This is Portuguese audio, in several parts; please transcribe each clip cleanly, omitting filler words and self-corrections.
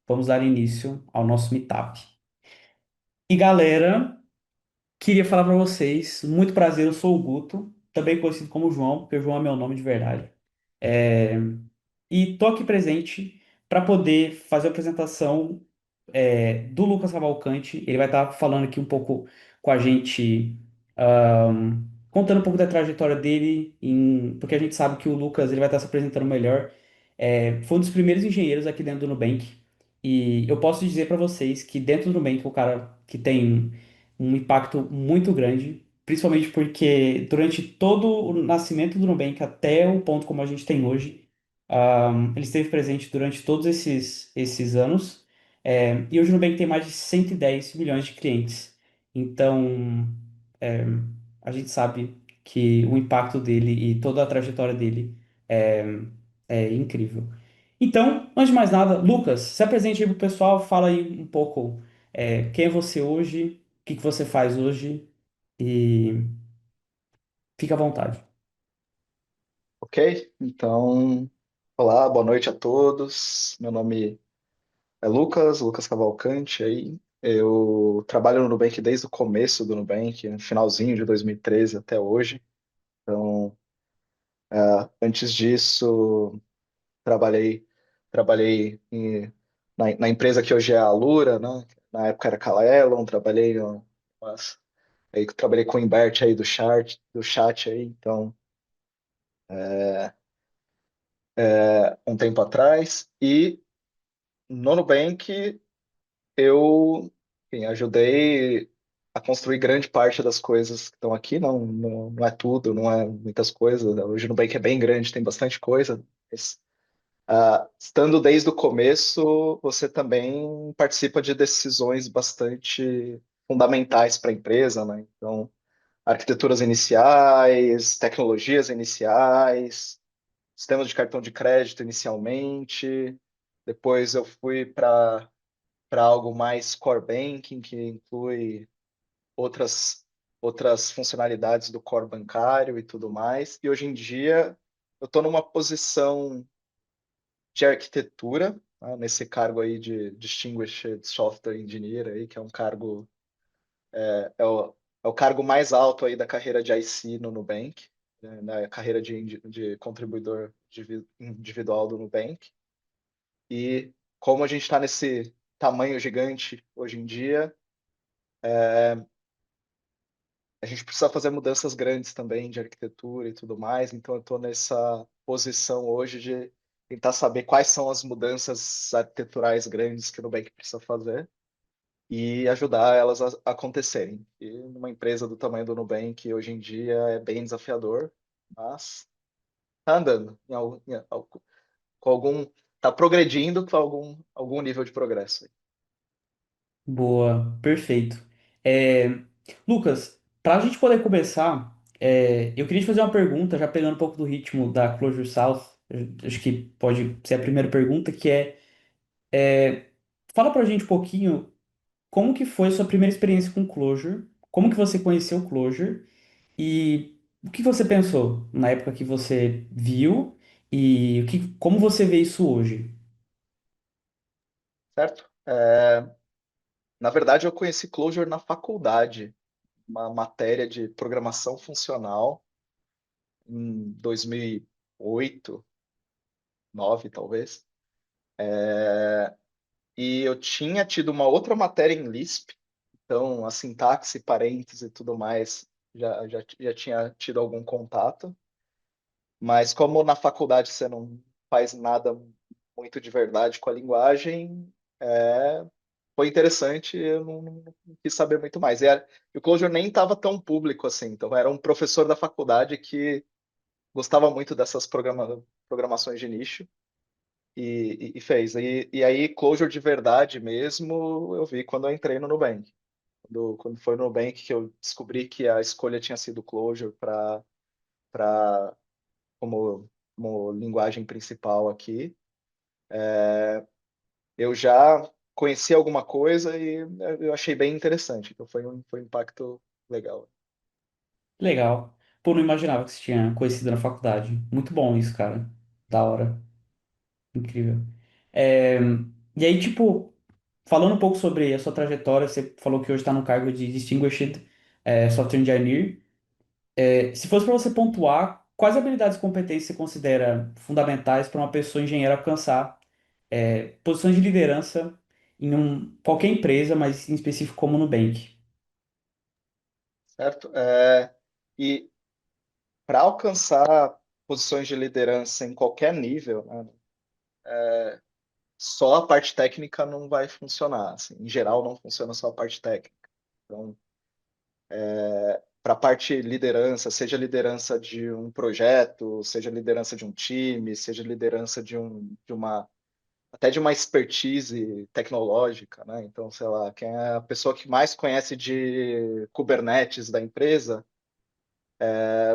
vamos dar início ao nosso meetup. E galera, queria falar para vocês, muito prazer, eu sou o Guto, também conhecido como João, porque o João é meu nome de verdade. É, E tô aqui presente para poder fazer a apresentação do Lucas Cavalcante. Ele vai estar falando aqui um pouco com a gente, contando um pouco da trajetória dele, porque a gente sabe que o Lucas ele vai estar se apresentando melhor. Foi um dos primeiros engenheiros aqui dentro do Nubank. E eu posso dizer para vocês que dentro do Nubank é o cara que tem um impacto muito grande, principalmente porque durante todo o nascimento do Nubank até o ponto como a gente tem hoje, ele esteve presente durante todos esses anos. E hoje o Nubank tem mais de 110 milhões de clientes. Então, é, a gente sabe que o impacto dele e toda a trajetória dele é, é incrível. Então, antes de mais nada, Lucas, se apresente aí pro pessoal, fala aí um pouco quem é você hoje, o que que você faz hoje e fica à vontade. Ok? Então, olá, boa noite a todos. Meu nome é Lucas Cavalcante aí. Eu trabalho no Nubank desde o começo do Nubank, no finalzinho de 2013 até hoje. Então, antes disso, trabalhei, trabalhei na empresa que hoje é a Alura, né? Na época era Calaelon, trabalhei com o Imbert aí do chat aí, então, um tempo atrás. E no Nubank eu, enfim, ajudei a construir grande parte das coisas que estão aqui. Não é tudo, não é muitas coisas. Hoje o Nubank é bem grande, tem bastante coisa. Mas, estando desde o começo, você também participa de decisões bastante fundamentais para a empresa, né? Então, arquiteturas iniciais, tecnologias iniciais, sistemas de cartão de crédito inicialmente. Depois eu fui para algo mais core banking, que inclui outras, outras funcionalidades do core bancário e tudo mais. E hoje em dia eu estou numa posição de arquitetura, né, nesse cargo aí de Distinguished Software Engineer, aí, que é um cargo, é o, é o cargo mais alto aí da carreira de IC no Nubank, né, na carreira de contribuidor individual do Nubank. E como a gente está nesse tamanho gigante hoje em dia, a gente precisa fazer mudanças grandes também de arquitetura e tudo mais, então eu estou nessa posição hoje de tentar saber quais são as mudanças arquiteturais grandes que o Nubank precisa fazer e ajudar elas a acontecerem. E numa empresa do tamanho do Nubank, hoje em dia, é bem desafiador, mas tá andando com algum, tá progredindo com algum nível de progresso. Boa, perfeito. É, Lucas, para a gente poder começar, eu queria te fazer uma pergunta, já pegando um pouco do ritmo da Clojure South, acho que pode ser a primeira pergunta, que fala para a gente um pouquinho como que foi a sua primeira experiência com Clojure, como que você conheceu o Clojure e o que você pensou na época que você viu e como você vê isso hoje. Certo? Na verdade, eu conheci Clojure na faculdade, uma matéria de programação funcional em 2008, 2009 talvez. E eu tinha tido uma outra matéria em Lisp, então a sintaxe, parênteses e tudo mais já tinha tido algum contato. Mas como na faculdade você não faz nada muito de verdade com a linguagem, foi interessante, eu não quis saber muito mais. E o Clojure nem estava tão público assim, então era um professor da faculdade que gostava muito dessas programações de nicho e fez. E aí, Clojure de verdade mesmo, eu vi quando eu entrei no Nubank. Quando foi no Nubank que eu descobri que a escolha tinha sido Clojure para como linguagem principal aqui. Eu já conheci alguma coisa e eu achei bem interessante. Então foi um impacto legal. Legal. Pô, não imaginava que você tinha conhecido na faculdade. Muito bom isso, cara. Da hora. Incrível. É, E aí, tipo, falando um pouco sobre a sua trajetória, você falou que hoje está no cargo de Distinguished Software Engineer. Se fosse para você pontuar, quais habilidades e competências você considera fundamentais para uma pessoa engenheira alcançar posições de liderança em qualquer empresa, mas em específico como no Nubank? certo? E para alcançar posições de liderança em qualquer nível, né, só a parte técnica não vai funcionar. Assim, em geral, não funciona só a parte técnica. Então, para a parte liderança, seja liderança de um projeto, seja liderança de um time, seja liderança de uma até de uma expertise tecnológica, né? Então, sei lá, quem é a pessoa que mais conhece de Kubernetes da empresa,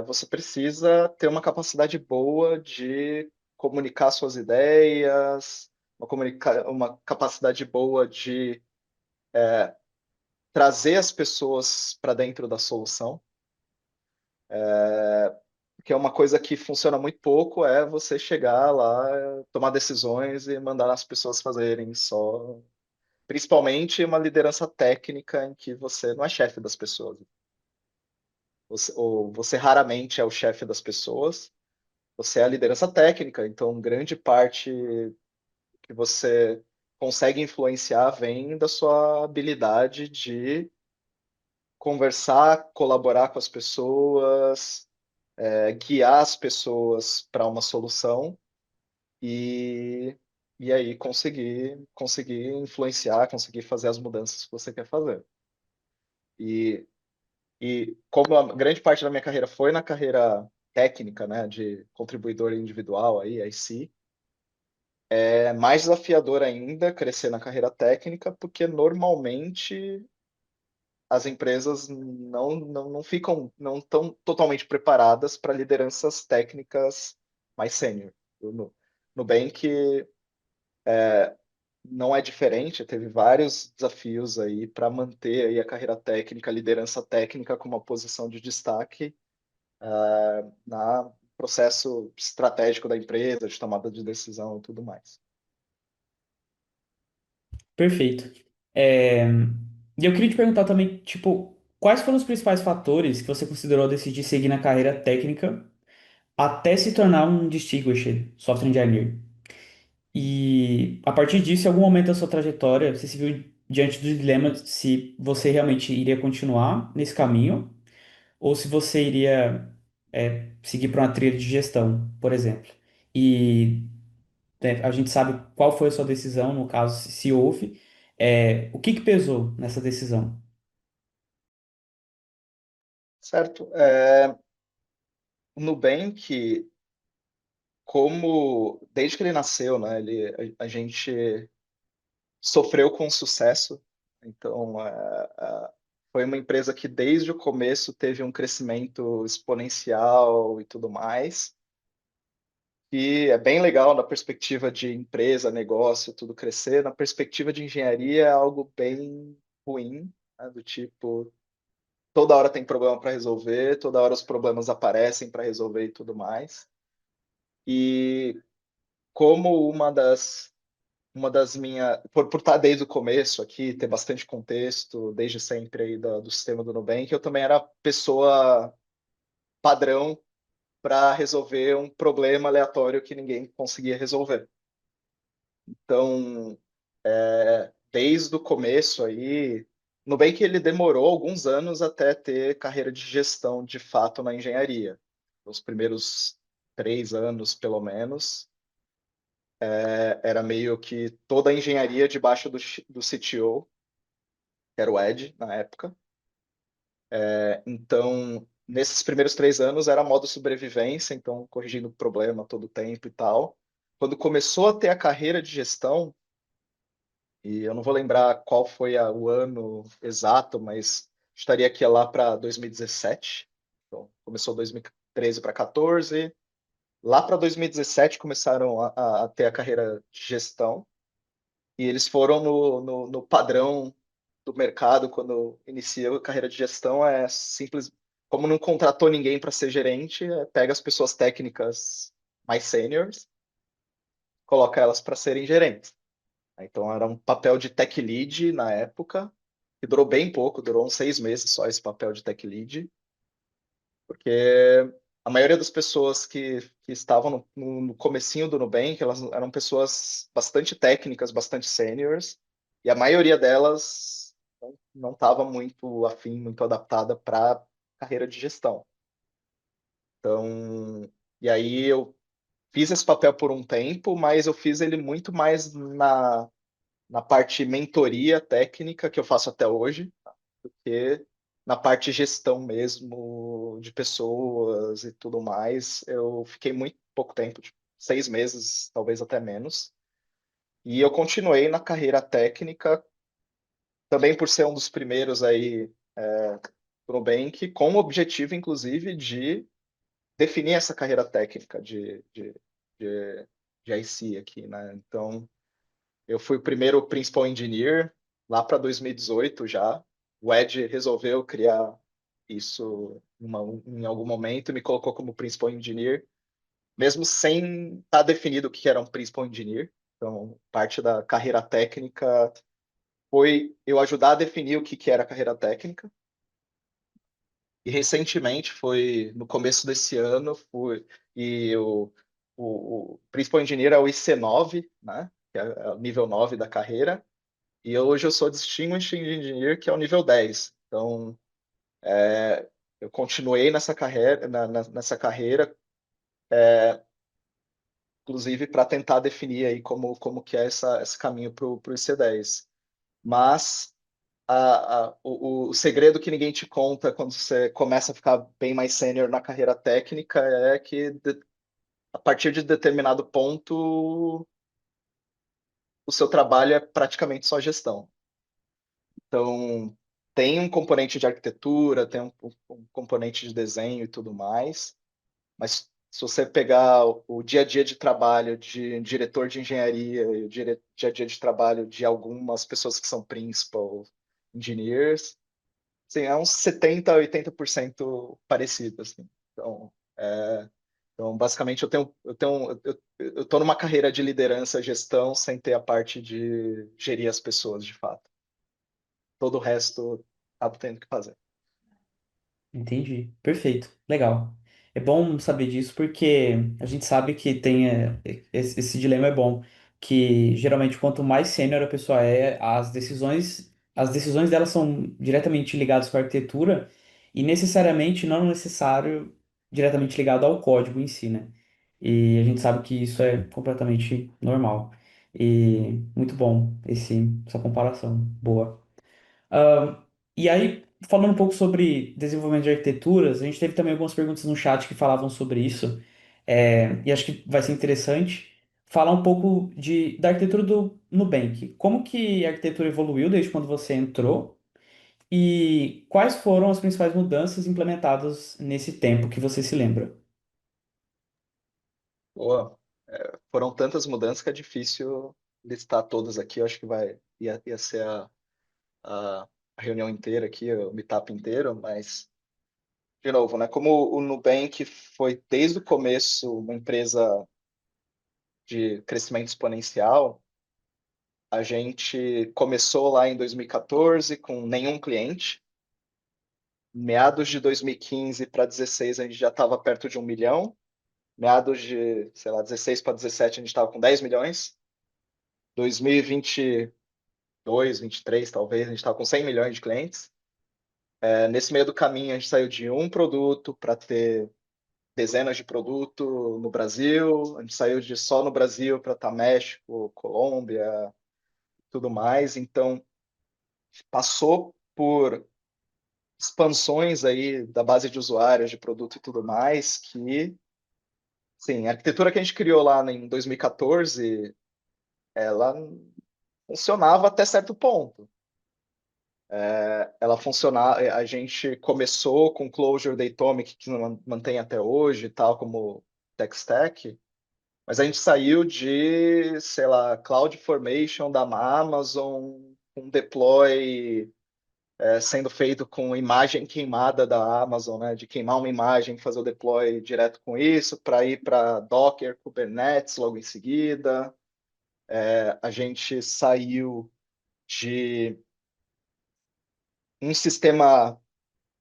você precisa ter uma capacidade boa de comunicar suas ideias, uma capacidade boa de trazer as pessoas para dentro da solução, que é uma coisa que funciona muito pouco, é você chegar lá, tomar decisões e mandar as pessoas fazerem só. Principalmente uma liderança técnica em que você não é chefe das pessoas. Ou você raramente é o chefe das pessoas, você é a liderança técnica, então grande parte que você consegue influenciar vem da sua habilidade de conversar, colaborar com as pessoas, guiar as pessoas para uma solução e, e aí conseguir influenciar, conseguir fazer as mudanças que você quer fazer. E E como a grande parte da minha carreira foi na carreira técnica, né, de contribuidor individual aí, IC, é mais desafiador ainda crescer na carreira técnica, porque normalmente as empresas não ficam, não estão totalmente preparadas para lideranças técnicas mais sênior. No Nubank não é diferente, teve vários desafios aí para manter aí a carreira técnica, a liderança técnica com uma posição de destaque na processo estratégico da empresa, de tomada de decisão e tudo mais. Perfeito. E eu queria te perguntar também, tipo, quais foram os principais fatores que você considerou decidir seguir na carreira técnica até se tornar um Distinguished Software Engineer? E a partir disso, em algum momento da sua trajetória, você se viu diante do dilema se você realmente iria continuar nesse caminho ou se você iria seguir para uma trilha de gestão, por exemplo. E a gente sabe qual foi a sua decisão, no caso, se houve. O que que pesou nessa decisão? Certo. O Nubank, como desde que ele nasceu, né, a gente sofreu com sucesso. Então, foi uma empresa que desde o começo teve um crescimento exponencial e tudo mais. E é bem legal na perspectiva de empresa, negócio, tudo crescer. Na perspectiva de engenharia é algo bem ruim, né, do tipo, toda hora tem problema para resolver, toda hora os problemas aparecem para resolver e tudo mais. E como uma das minhas, por estar desde o começo aqui, ter bastante contexto desde sempre aí do sistema do Nubank, eu também era pessoa padrão para resolver um problema aleatório que ninguém conseguia resolver. Então, desde o começo aí, Nubank ele demorou alguns anos até ter carreira de gestão de fato na engenharia. Os primeiros 3 anos, pelo menos, era meio que toda a engenharia debaixo do CTO, que era o Ed na época. Então, nesses primeiros 3 anos era modo sobrevivência, então corrigindo o problema todo o tempo e tal. Quando começou a ter a carreira de gestão, e eu não vou lembrar qual foi o ano exato, mas estaria aqui lá para 2017. Então, começou 2013 para 14. Lá para 2017 começaram a ter a carreira de gestão. E eles foram no padrão do mercado quando iniciou a carreira de gestão. É simples. Como não contratou ninguém para ser gerente, pega as pessoas técnicas mais seniors, coloca elas para serem gerentes. Então era um papel de tech lead na época, que durou bem pouco, durou uns 6 meses só esse papel de tech lead, porque a maioria das pessoas que estavam no comecinho do Nubank, elas eram pessoas bastante técnicas, bastante seniors, e a maioria delas não estava muito afim, muito adaptada para carreira de gestão. Então, e aí eu fiz esse papel por um tempo, mas eu fiz ele muito mais na parte mentoria técnica, que eu faço até hoje, do que na parte gestão mesmo de pessoas e tudo mais. Eu fiquei muito pouco tempo, tipo, 6 meses, talvez até menos. E eu continuei na carreira técnica, também por ser um dos primeiros aí no Nubank, com o objetivo, inclusive, de definir essa carreira técnica de, de IC aqui, né? Então, eu fui o primeiro Principal Engineer lá para 2018 já. O Ed resolveu criar isso em algum momento e me colocou como Principal Engineer, mesmo sem estar definido o que era um Principal Engineer. Então, parte da carreira técnica foi eu ajudar a definir o que era a carreira técnica. E recentemente, foi no começo desse ano, e o Principal Engineer é o IC9, né? Que é o nível 9 da carreira. E hoje eu sou Distinguished Engineer, que é o nível 10. Então, eu continuei nessa carreira, nessa carreira, inclusive para tentar definir aí como que é esse caminho para o IC10. Mas o segredo que ninguém te conta quando você começa a ficar bem mais sênior na carreira técnica é que a partir de determinado ponto o seu trabalho é praticamente só gestão. Então, tem um componente de arquitetura, tem um componente de desenho e tudo mais, mas se você pegar o dia a dia de trabalho de diretor de engenharia e o dia a dia de trabalho de algumas pessoas que são principal engineers, assim, é uns 70, 80% parecido, assim. Então, basicamente, eu estou numa carreira de liderança, gestão, sem ter a parte de gerir as pessoas, de fato. Todo o resto acabo tendo que fazer. Entendi. Perfeito. Legal. É bom saber disso porque a gente sabe que tem esse dilema é bom, que geralmente quanto mais sênior a pessoa é, as decisões dela são diretamente ligadas com a arquitetura e necessariamente não necessário diretamente ligado ao código em si, né? E a gente sabe que isso é completamente normal. E muito bom essa comparação. Boa. E aí, falando um pouco sobre desenvolvimento de arquiteturas, a gente teve também algumas perguntas no chat que falavam sobre isso, e acho que vai ser interessante falar um pouco da arquitetura do Nubank. Como que a arquitetura evoluiu desde quando você entrou e quais foram as principais mudanças implementadas nesse tempo que você se lembra? Boa. Foram tantas mudanças que é difícil listar todas aqui. Eu acho que ia ser a, a reunião inteira aqui, o meetup inteiro, mas, de novo, né? Como o Nubank foi desde o começo uma empresa de crescimento exponencial, a gente começou lá em 2014 com nenhum cliente. Meados de 2015 para 16 a gente já estava perto de 1 milhão. Meados de, sei lá, 16 para 17 a gente estava com 10 milhões. 2022, 23 talvez, a gente estava com 100 milhões de clientes. Nesse meio do caminho a gente saiu de um produto para ter dezenas de produtos no Brasil. A gente saiu de só no Brasil para estar México, Colômbia, tudo mais. Então, passou por expansões aí da base de usuários, de produto e tudo mais, que, sim, a arquitetura que a gente criou lá em 2014, ela funcionava até certo ponto. Ela funcionava, a gente começou com Clojure Datomic, que mantém até hoje, tal como tech stack, mas a gente saiu de, sei lá, CloudFormation da Amazon, um deploy sendo feito com imagem queimada da Amazon, né? De queimar uma imagem, fazer o deploy direto com isso, para ir para Docker, Kubernetes logo em seguida. A gente saiu de um sistema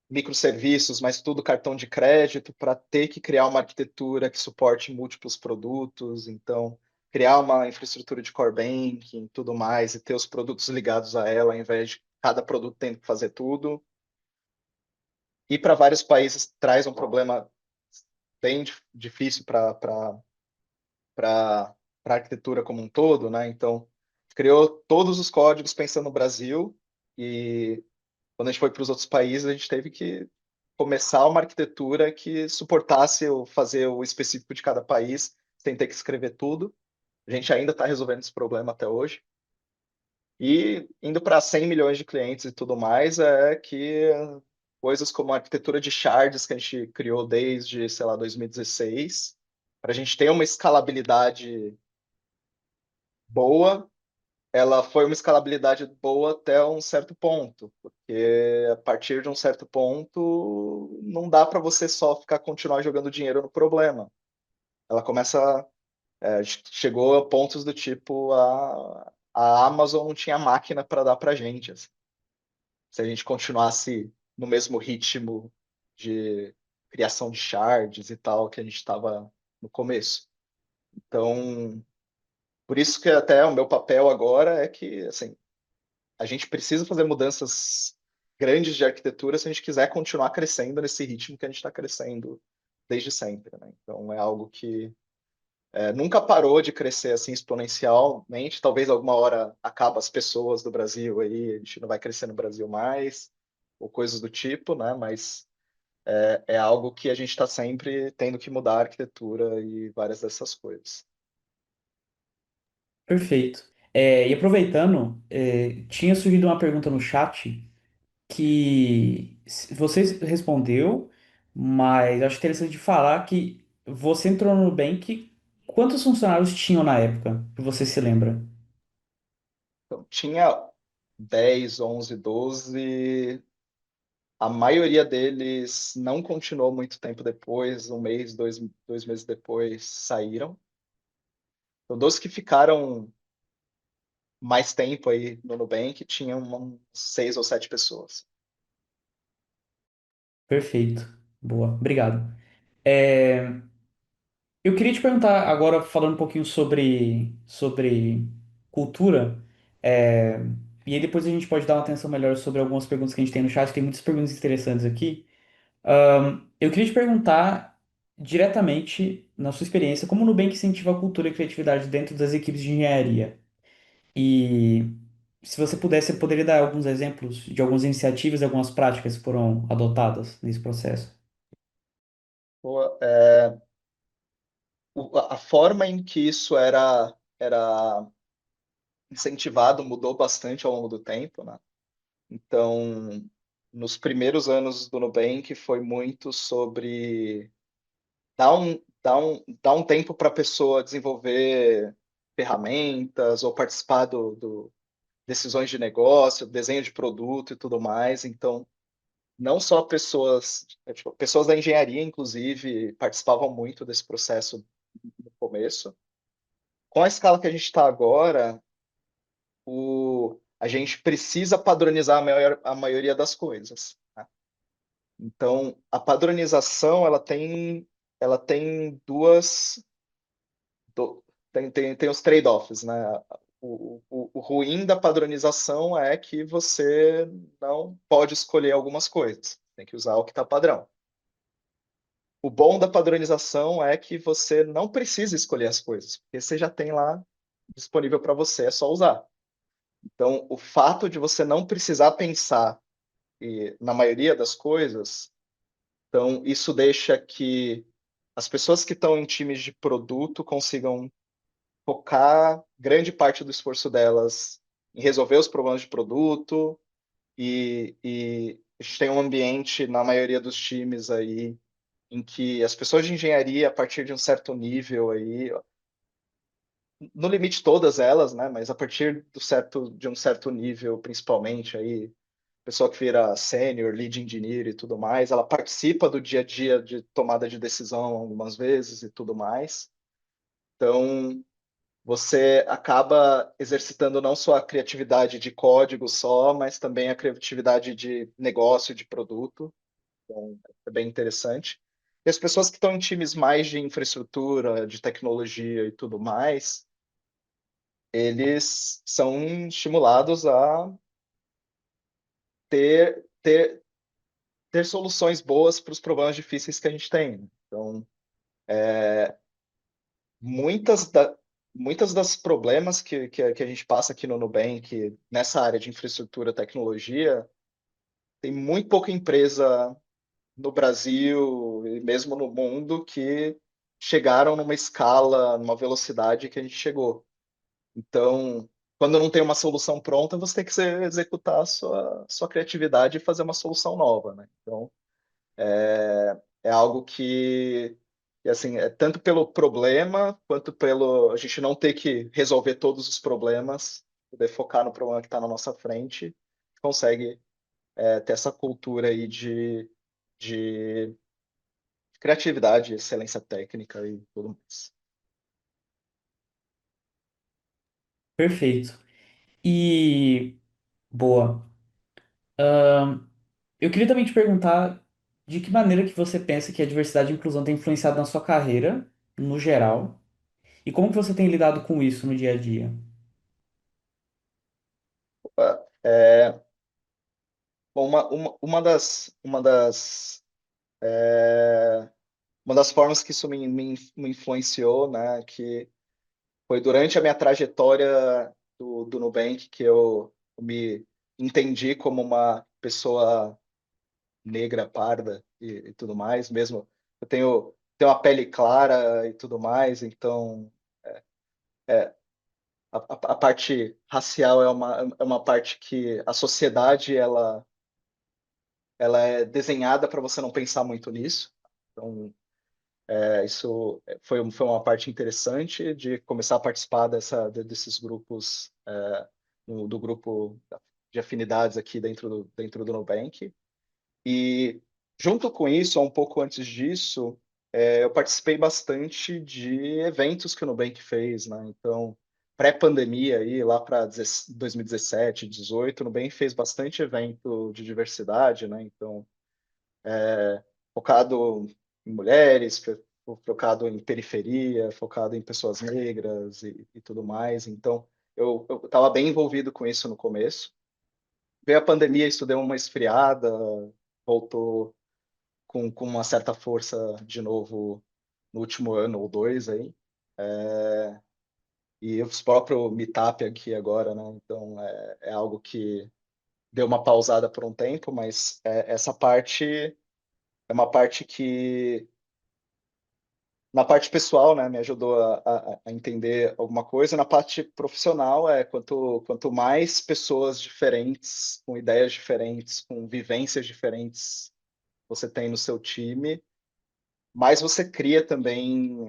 microserviços, mas tudo cartão de crédito, para ter que criar uma arquitetura que suporte múltiplos produtos, então criar uma infraestrutura de core banking, tudo mais, e ter os produtos ligados a ela, ao invés de cada produto tendo que fazer tudo. E para vários países traz um problema bem difícil para a arquitetura como um todo, né? Então, criou todos os códigos pensando no Brasil, e quando a gente foi para os outros países, a gente teve que começar uma arquitetura que suportasse fazer o específico de cada país, sem ter que escrever tudo. A gente ainda está resolvendo esse problema até hoje. E indo para 100 milhões de clientes e tudo mais, é que coisas como a arquitetura de shards que a gente criou desde, sei lá, 2016, para a gente ter uma escalabilidade boa, ela foi uma escalabilidade boa até um certo ponto, porque a partir de um certo ponto não dá para você só ficar continuar jogando dinheiro no problema. Ela começa, chegou a pontos do tipo a Amazon não tinha máquina para dar para gente, assim. Se a gente continuasse no mesmo ritmo de criação de shards e tal que a gente estava no começo. Então, por isso que até o meu papel agora é que, assim, a gente precisa fazer mudanças grandes de arquitetura se a gente quiser continuar crescendo nesse ritmo que a gente está crescendo desde sempre, né? Então é algo que nunca parou de crescer assim exponencialmente. Talvez alguma hora acaba as pessoas do Brasil aí, a gente não vai crescer no Brasil mais, ou coisas do tipo, né? Mas é algo que a gente está sempre tendo que mudar a arquitetura e várias dessas coisas. Perfeito. E aproveitando, tinha surgido uma pergunta no chat que você respondeu, mas acho interessante de falar que você entrou no Nubank. Quantos funcionários tinham na época, que você se lembra? Então, tinha 10, 11, 12. A maioria deles não continuou muito tempo depois, um mês, dois meses depois, saíram. Então, dos que ficaram mais tempo aí no Nubank, tinham uns 6 ou 7 pessoas. Perfeito. Boa, obrigado. É, eu queria te perguntar agora, falando um pouquinho sobre cultura, é, e aí depois a gente pode dar uma atenção melhor sobre algumas perguntas que a gente tem no chat, tem muitas perguntas interessantes aqui. Eu queria te perguntar diretamente, na sua experiência, como o Nubank incentiva a cultura e a criatividade dentro das equipes de engenharia? E se você pudesse, você poderia dar alguns exemplos de algumas iniciativas e algumas práticas que foram adotadas nesse processo? Pô, a forma em que isso era incentivado mudou bastante ao longo do tempo, né? Então, nos primeiros anos do Nubank foi muito sobre dar um tempo para a pessoa desenvolver ferramentas ou participar do decisões de negócio, desenho de produto e tudo mais. Então, não só pessoas, tipo, pessoas da engenharia, inclusive, participavam muito desse processo no começo. Com a escala que a gente está agora, a gente precisa padronizar a maioria das coisas, né? Então, a padronização, ela tem do- tem os trade-offs, né? O ruim da padronização é que você não pode escolher algumas coisas, tem que usar o que está padrão. O bom da padronização é que você não precisa escolher as coisas, porque você já tem lá disponível para você, é só usar. Então, o fato de você não precisar pensar na maioria das coisas, então isso deixa que as pessoas que estão em times de produto consigam focar grande parte do esforço delas em resolver os problemas de produto e a gente tem um ambiente na maioria dos times aí em que as pessoas de engenharia, a partir de um certo nível aí, no limite todas elas, né, mas a partir de um certo nível, principalmente aí, pessoa que vira sênior, lead engineer e tudo mais, ela participa do dia a dia de tomada de decisão algumas vezes e tudo mais. Então, você acaba exercitando não só a criatividade de código só, mas também a criatividade de negócio, de produto. Então, é bem interessante. E as pessoas que estão em times mais de infraestrutura, de tecnologia e tudo mais, eles são estimulados a ter, ter, ter soluções boas para os problemas difíceis que a gente tem. Então, muitas, muitas das problemas que a gente passa aqui no Nubank, nessa área de infraestrutura e tecnologia, tem muito pouca empresa no Brasil e mesmo no mundo que chegaram numa escala, numa velocidade que a gente chegou. Então, quando não tem uma solução pronta, você tem que executar a sua criatividade e fazer uma solução nova, né? Então, é algo que, assim, é tanto pelo problema, quanto pelo a gente não ter que resolver todos os problemas, poder focar no problema que está na nossa frente, consegue ter essa cultura aí de criatividade, excelência técnica e tudo mais. Perfeito. E boa. Eu queria também te perguntar de que maneira que você pensa que a diversidade e a inclusão tem influenciado na sua carreira, no geral, e como que você tem lidado com isso no dia a dia? É, bom, uma das formas que isso me influenciou, né, que foi durante a minha trajetória do Nubank que eu me entendi como uma pessoa negra, parda e tudo mais, mesmo eu tenho uma pele clara e tudo mais, então a parte racial é uma parte que a sociedade ela é desenhada para você não pensar muito nisso. Então, isso foi uma parte interessante de começar a participar desses grupos, do grupo de afinidades aqui dentro do Nubank. E, junto com isso, um pouco antes disso, eu participei bastante de eventos que o Nubank fez, né? Então, pré-pandemia, aí, lá para 2017, 2018, o Nubank fez bastante evento de diversidade, né? Então, focado em mulheres, focado em periferia, focado em pessoas negras e tudo mais. Então, eu estava bem envolvido com isso no começo. Veio a pandemia, isso deu uma esfriada, voltou com uma certa força de novo no último ano ou dois aí. E os próprios meetup aqui agora, né? Então, é algo que deu uma pausada por um tempo, mas essa parte é uma parte que na parte pessoal, né, me ajudou a entender alguma coisa. Na parte profissional, quanto mais pessoas diferentes, com ideias diferentes, com vivências diferentes você tem no seu time, mais você cria também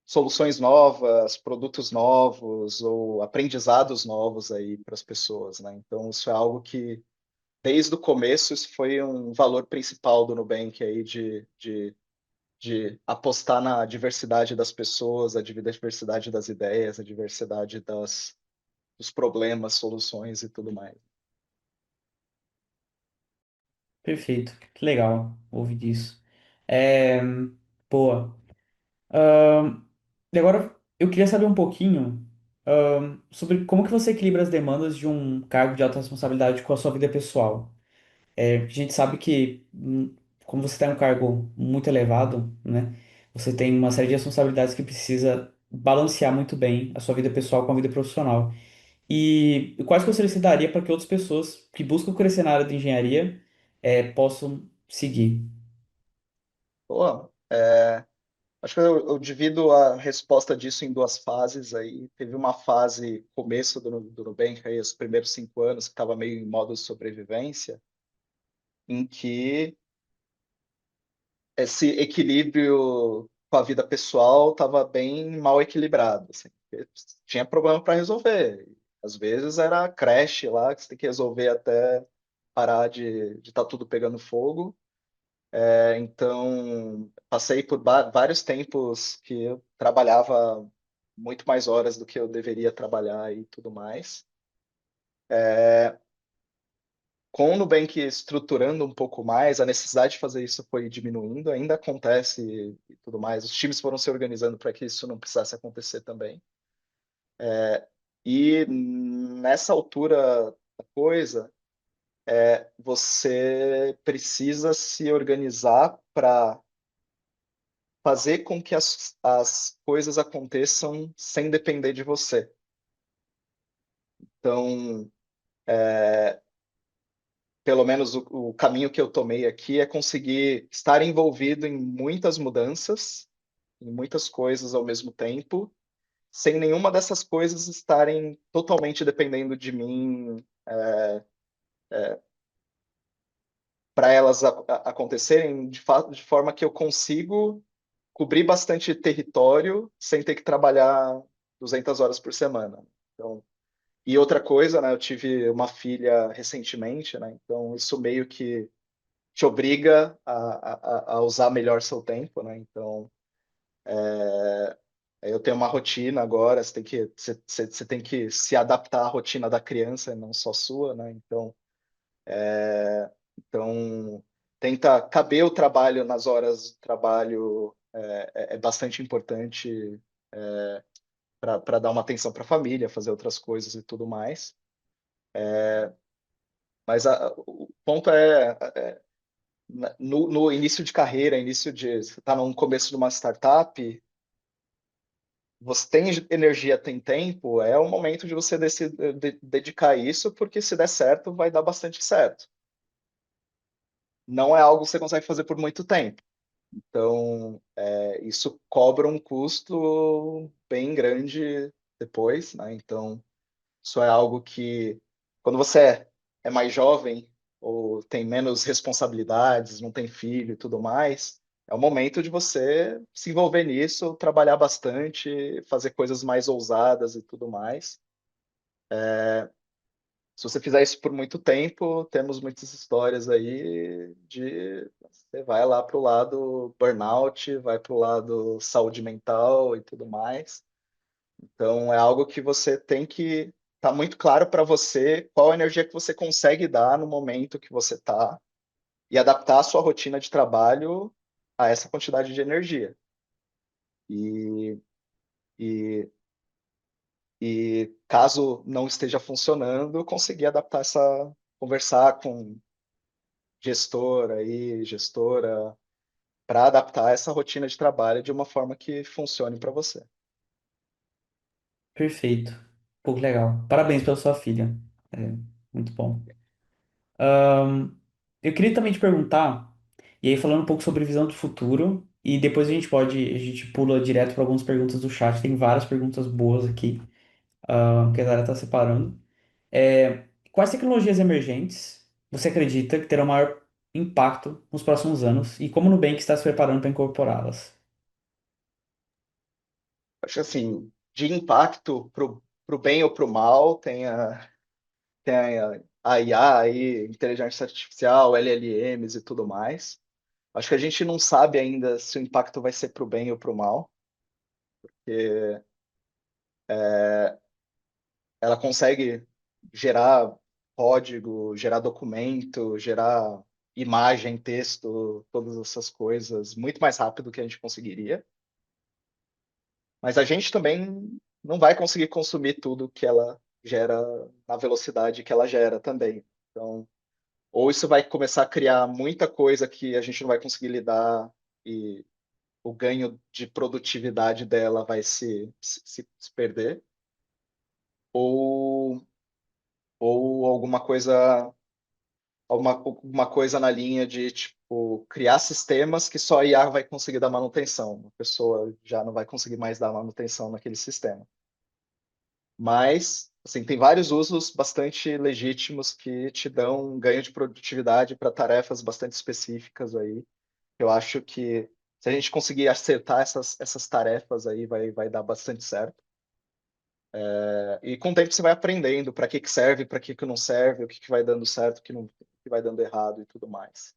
soluções novas, produtos novos ou aprendizados novos aí para as pessoas, né? Então, isso é algo que, desde o começo, isso foi um valor principal do Nubank aí de apostar na diversidade das pessoas, a diversidade das ideias, a diversidade dos problemas, soluções e tudo mais. Perfeito. Que legal ouvir disso. É, boa. Ahn, e agora eu queria saber um pouquinho, sobre como que você equilibra as demandas de um cargo de alta responsabilidade com a sua vida pessoal. A gente sabe que, como você tem um cargo muito elevado, né, você tem uma série de responsabilidades que precisa balancear muito bem a sua vida pessoal com a vida profissional. E quais conselhos você daria para que outras pessoas que buscam crescer na área de engenharia, possam seguir? Pô, acho que eu divido a resposta disso em duas fases aí. Teve uma fase, começo do Nubank, aí, os primeiros 5 anos, que estava meio em modo de sobrevivência, em que esse equilíbrio com a vida pessoal estava bem mal equilibrado, assim. Tinha problema para resolver. Às vezes era creche lá, que você tem que resolver até parar de estar tudo pegando fogo. Então, passei por vários tempos que eu trabalhava muito mais horas do que eu deveria trabalhar e tudo mais. Com o Nubank estruturando um pouco mais, a necessidade de fazer isso foi diminuindo, ainda acontece e tudo mais. Os times foram se organizando para que isso não precisasse acontecer também. E nessa altura da coisa, você precisa se organizar para fazer com que as coisas aconteçam sem depender de você. Então, pelo menos o caminho que eu tomei aqui é conseguir estar envolvido em muitas mudanças, em muitas coisas ao mesmo tempo, sem nenhuma dessas coisas estarem totalmente dependendo de mim para elas acontecerem de forma que eu consigo cobrir bastante território sem ter que trabalhar 200 horas por semana. Então, e outra coisa, né, eu tive uma filha recentemente, né, então isso meio que te obriga a usar melhor seu tempo, né, então eu tenho uma rotina agora, você tem que se adaptar à rotina da criança, não só sua, né, então tenta caber o trabalho nas horas de trabalho é bastante importante para dar uma atenção para a família, fazer outras coisas e tudo mais. Mas o ponto no início de carreira, início de você está no começo de uma startup, você tem energia, tem tempo, é o momento de você dedicar isso, porque se der certo, vai dar bastante certo. Não é algo que você consegue fazer por muito tempo. Então, isso cobra um custo bem grande depois, né? Então, isso é algo que, quando você é mais jovem ou tem menos responsabilidades, não tem filho e tudo mais, é o momento de você se envolver nisso, trabalhar bastante, fazer coisas mais ousadas e tudo mais. Se você fizer isso por muito tempo, temos muitas histórias aí de você vai lá para o lado burnout, vai para o lado saúde mental e tudo mais. Então, é algo que você tem que estar muito claro para você qual a energia que você consegue dar no momento que você está e adaptar a sua rotina de trabalho a essa quantidade de energia. E, e, e caso não esteja funcionando, conseguir adaptar conversar com gestor aí, gestora, para adaptar essa rotina de trabalho de uma forma que funcione para você. Perfeito. Pô, que legal. Parabéns pela sua filha. É, muito bom. Ahn, eu queria também te perguntar, e aí falando um pouco sobre visão do futuro, e depois a gente pula direto para algumas perguntas do chat. Tem várias perguntas boas aqui, que a Zara está separando. Quais tecnologias emergentes você acredita que terão maior impacto nos próximos anos e como o Nubank está se preparando para incorporá-las? Acho que assim, de impacto para o bem ou para o mal, tem a IA aí, inteligência artificial, LLMs e tudo mais. Acho que a gente não sabe ainda se o impacto vai ser para o bem ou para o mal, porque ela consegue gerar código, gerar documento, gerar imagem, texto, todas essas coisas muito mais rápido do que a gente conseguiria. Mas a gente também não vai conseguir consumir tudo que ela gera na velocidade que ela gera também. Então, ou isso vai começar a criar muita coisa que a gente não vai conseguir lidar e o ganho de produtividade dela vai se perder, ou, ou alguma coisa na linha de tipo criar sistemas que só a IA vai conseguir dar manutenção. A pessoa já não vai conseguir mais dar manutenção naquele sistema. Mas, assim, tem vários usos bastante legítimos que te dão um ganho de produtividade para tarefas bastante específicas aí. Eu acho que se a gente conseguir acertar essas tarefas aí, vai dar bastante certo. E com o tempo você vai aprendendo para que serve, para que não serve, o que vai dando certo, o que vai dando errado e tudo mais.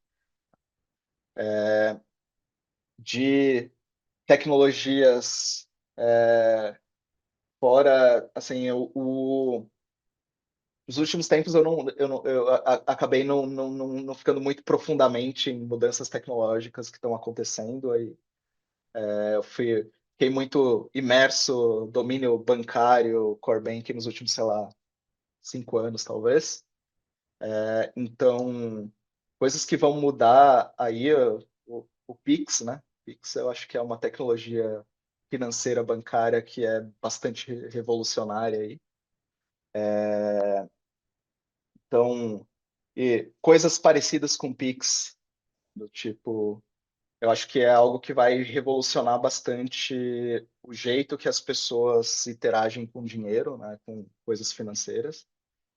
De tecnologias Fora, assim, nos últimos tempos acabei não ficando muito profundamente em mudanças tecnológicas que estão acontecendo. Aí, fiquei muito imerso no domínio bancário, core banking nos últimos, sei lá, 5 anos, talvez. Então, coisas que vão mudar aí, o Pix, né? Pix eu acho que é uma tecnologia financeira bancária que é bastante revolucionária aí. Então, e coisas parecidas com Pix, do tipo, eu acho que é algo que vai revolucionar bastante o jeito que as pessoas interagem com dinheiro, né, com coisas financeiras.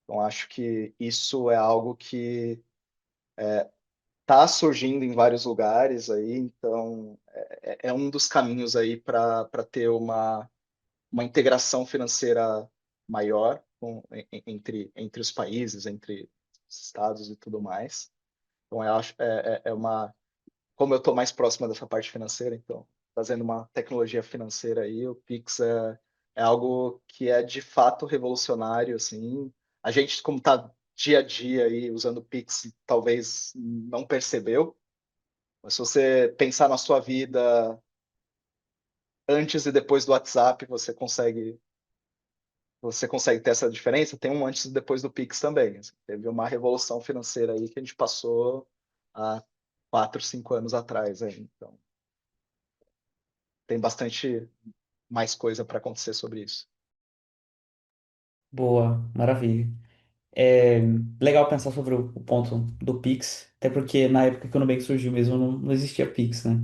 Então, acho que isso é algo que está surgindo em vários lugares aí, então é um dos caminhos aí para ter uma integração financeira maior entre os países, entre os estados e tudo mais. Então, eu acho como eu estou mais próxima dessa parte financeira, então trazendo uma tecnologia financeira aí, o Pix é algo que é de fato revolucionário, assim. A gente, como está dia a dia aí usando o Pix, talvez não percebeu, mas se você pensar na sua vida antes e depois do WhatsApp, você consegue ter essa diferença. Tem um antes e depois do Pix também. Assim, teve uma revolução financeira aí que a gente passou há 4, 5 anos atrás. Aí. Então, tem bastante mais coisa para acontecer sobre isso. Boa, maravilha. É legal pensar sobre o ponto do Pix, até porque na época que o Nubank surgiu mesmo não existia Pix, né?